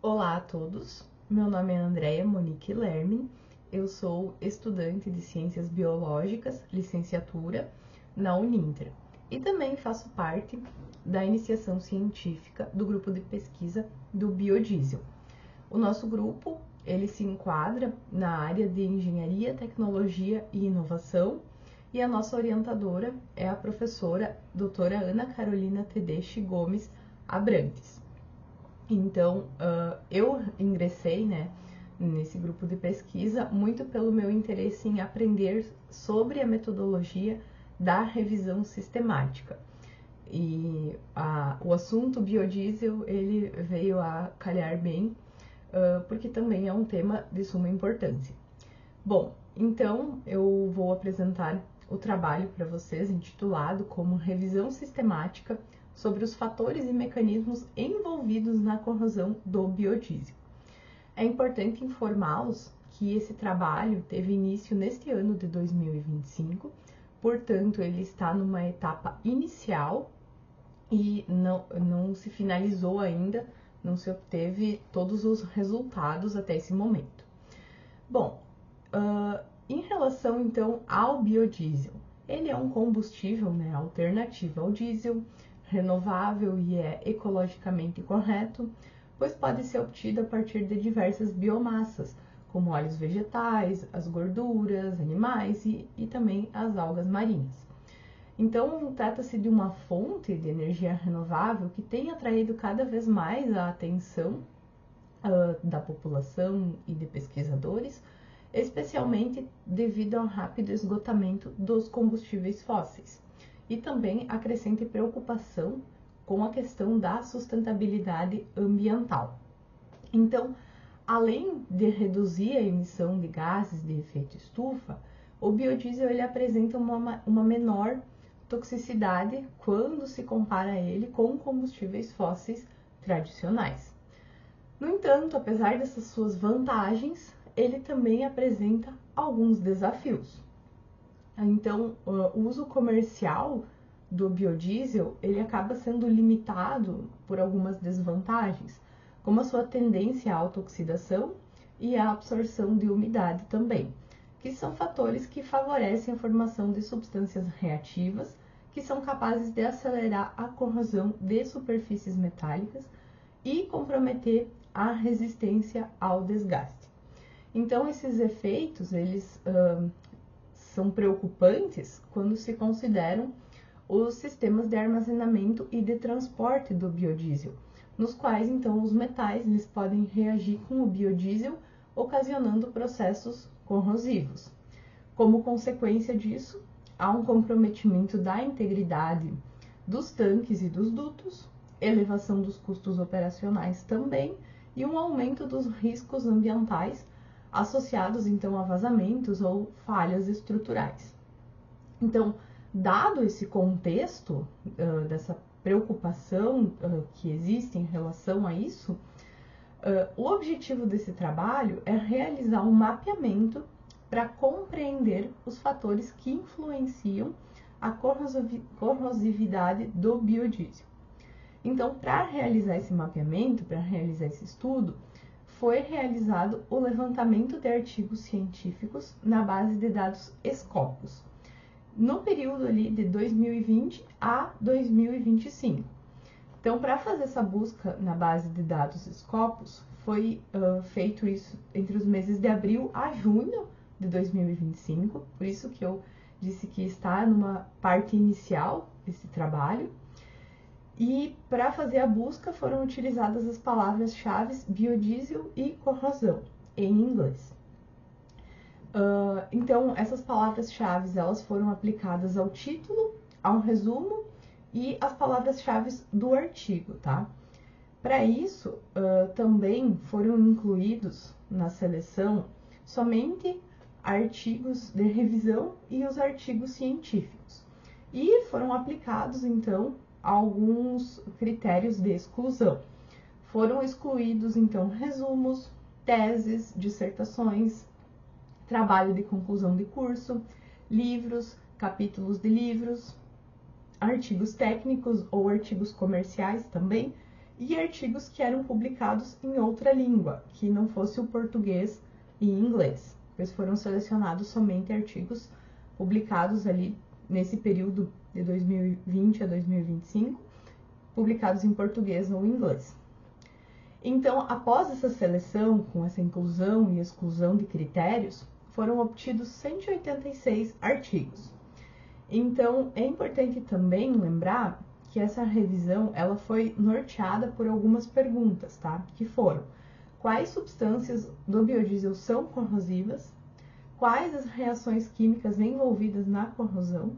Olá a todos, meu nome é Andréia Monique Lermin, eu sou estudante de Ciências Biológicas, licenciatura, na Uninter, e também faço parte da iniciação científica do grupo de pesquisa do biodiesel. O nosso grupo, ele se enquadra na área de Engenharia, Tecnologia e Inovação, e a nossa orientadora é a professora doutora Ana Carolina Tedeschi Gomes Abrantes. Então, eu ingressei, nesse grupo de pesquisa muito pelo meu interesse em aprender sobre a metodologia da revisão sistemática. E o assunto biodiesel, ele veio a calhar bem, porque também é um tema de suma importância. Bom, então eu vou apresentar o trabalho para vocês intitulado como Revisão Sistemática sobre os fatores e mecanismos envolvidos na corrosão do biodiesel. É importante informá-los que esse trabalho teve início neste ano de 2025, portanto ele está numa etapa inicial e não se finalizou ainda, não se obteve todos os resultados até esse momento. Bom, em relação então ao biodiesel, ele é um combustível alternativo ao diesel, renovável e é ecologicamente correto, pois pode ser obtido a partir de diversas biomassas, como óleos vegetais, as gorduras, animais e também as algas marinhas. Então, trata-se de uma fonte de energia renovável que tem atraído cada vez mais a atenção da população e de pesquisadores, especialmente devido ao rápido esgotamento dos combustíveis fósseis e também a crescente preocupação com a questão da sustentabilidade ambiental. Então, além de reduzir a emissão de gases de efeito estufa, o biodiesel ele apresenta uma menor toxicidade quando se compara ele com combustíveis fósseis tradicionais. No entanto, apesar dessas suas vantagens, ele também apresenta alguns desafios. Então, o uso comercial do biodiesel, ele acaba sendo limitado por algumas desvantagens, como a sua tendência à autooxidação e à absorção de umidade também, que são fatores que favorecem a formação de substâncias reativas, que são capazes de acelerar a corrosão de superfícies metálicas e comprometer a resistência ao desgaste. Então, esses efeitos, eles são preocupantes quando se consideram os sistemas de armazenamento e de transporte do biodiesel, nos quais, então, os metais eles podem reagir com o biodiesel, ocasionando processos corrosivos. Como consequência disso, há um comprometimento da integridade dos tanques e dos dutos, elevação dos custos operacionais também, e um aumento dos riscos ambientais associados então a vazamentos ou falhas estruturais. Então, dado esse contexto dessa preocupação que existe em relação a isso, o objetivo desse trabalho é realizar um mapeamento para compreender os fatores que influenciam a corrosividade do biodiesel. Então, para realizar esse mapeamento, para realizar esse estudo, foi realizado o levantamento de artigos científicos na base de dados Scopus, no período ali de 2020 a 2025. Então, para fazer essa busca na base de dados Scopus, foi feito isso entre os meses de abril a junho de 2025, por isso que eu disse que está numa parte inicial desse trabalho. E para fazer a busca foram utilizadas as palavras-chave biodiesel e corrosão, em inglês. Então, essas palavras-chave elas foram aplicadas ao título, ao resumo e às palavras-chave do artigo, tá? Para isso, também foram incluídos na seleção somente artigos de revisão e os artigos científicos. E foram aplicados, então, alguns critérios de exclusão. Foram excluídos, então, resumos, teses, dissertações, trabalho de conclusão de curso, livros, capítulos de livros, artigos técnicos ou artigos comerciais também, e artigos que eram publicados em outra língua, que não fosse o português e inglês, pois foram selecionados somente artigos publicados ali nesse período de 2020 a 2025, publicados em português ou inglês. Então, após essa seleção, com essa inclusão e exclusão de critérios, foram obtidos 186 artigos. Então, é importante também lembrar que essa revisão ela foi norteada por algumas perguntas, tá? Que foram: quais substâncias do biodiesel são corrosivas? Quais as reações químicas envolvidas na corrosão?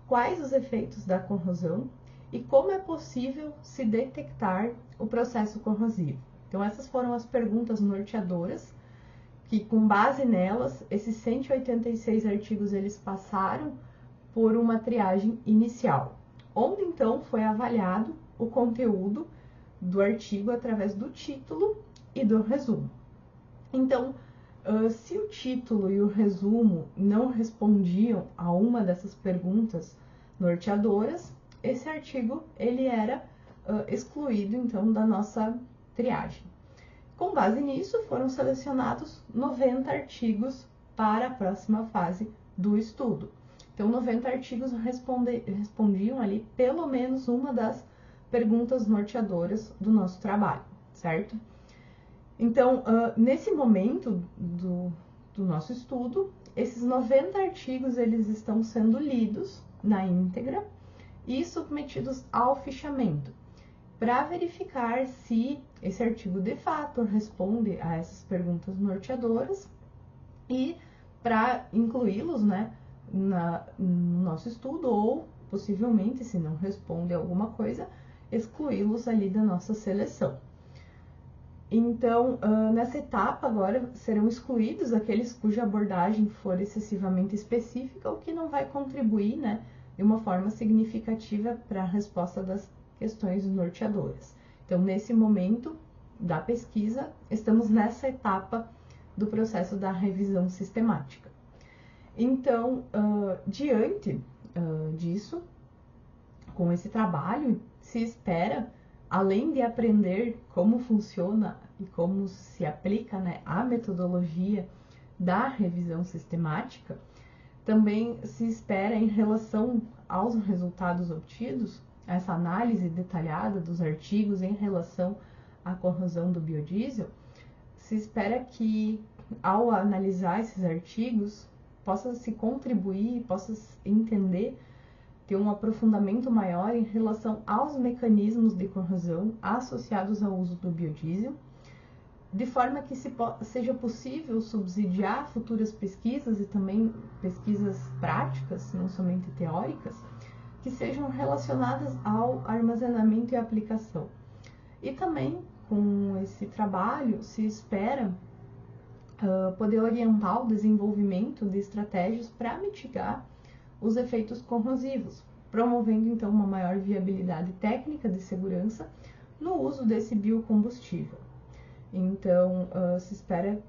Quais os efeitos da corrosão? E como é possível se detectar o processo corrosivo? Então, essas foram as perguntas norteadoras, que com base nelas, esses 186 artigos eles passaram por uma triagem inicial, onde então foi avaliado o conteúdo do artigo através do título e do resumo. Então, se o título e o resumo não respondiam a uma dessas perguntas norteadoras, esse artigo ele era excluído então da nossa triagem. Com base nisso, foram selecionados 90 artigos para a próxima fase do estudo. Então, 90 artigos respondiam ali pelo menos uma das perguntas norteadoras do nosso trabalho, certo? Então, nesse momento do nosso estudo, esses 90 artigos eles estão sendo lidos na íntegra e submetidos ao fichamento, para verificar se esse artigo de fato responde a essas perguntas norteadoras e para incluí-los, né, no nosso estudo, ou possivelmente, se não responde a alguma coisa, excluí-los ali da nossa seleção. Então, nessa etapa agora serão excluídos aqueles cuja abordagem for excessivamente específica ou que não vai contribuir, né, de uma forma significativa para a resposta das questões norteadoras. Então, nesse momento da pesquisa, estamos nessa etapa do processo da revisão sistemática. Então, diante disso, com esse trabalho, se espera, além de aprender como funciona e como se aplica, né, a metodologia da revisão sistemática, também se espera, em relação aos resultados obtidos, essa análise detalhada dos artigos em relação à corrosão do biodiesel, se espera que, ao analisar esses artigos, possa se contribuir, possa se entender, ter um aprofundamento maior em relação aos mecanismos de corrosão associados ao uso do biodiesel, de forma que seja possível subsidiar futuras pesquisas e também pesquisas práticas, não somente teóricas, que sejam relacionadas ao armazenamento e aplicação. E também, com esse trabalho, se espera poder orientar o desenvolvimento de estratégias para mitigar os efeitos corrosivos, promovendo então uma maior viabilidade técnica de segurança no uso desse biocombustível. Então, se espera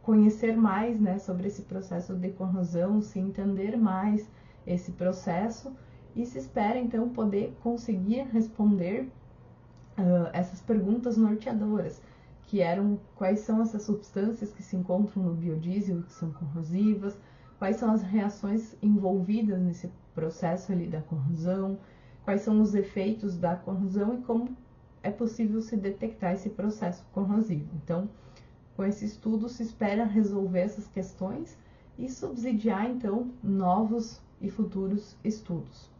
conhecer mais, né, sobre esse processo de corrosão, se entender mais esse processo, e se espera então poder conseguir responder essas perguntas norteadoras, que eram: quais são essas substâncias que se encontram no biodiesel que são corrosivas, quais são as reações envolvidas nesse processo ali da corrosão, quais são os efeitos da corrosão e como é possível se detectar esse processo corrosivo. Então, com esse estudo se espera resolver essas questões e subsidiar então novos e futuros estudos.